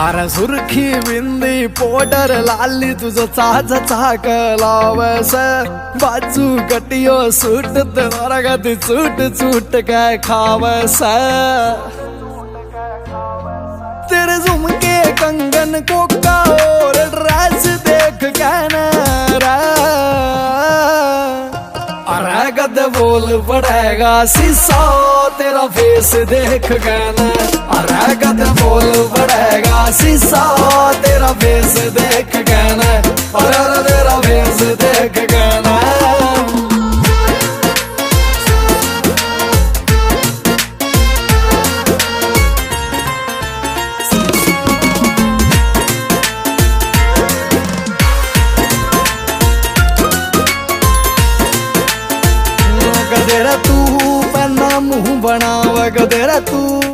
अरे सुरखी बिंदी पाउडर लाली तुझं चाच लावस बाजू कटियो सूट गती चूट चूट काय खावस तेरे झुमके कंगन कोका और ड्रेस देख कहना अरे गद बोल पड़ेगा शीशा तेरा फेस देख कहना अरे गद बोल पड़ेगा शीशा तेरा फेस देख कहना अरे तेरा फेस देख कहना गदेरा तू पन्ना मुंह बनाव गदेरा तू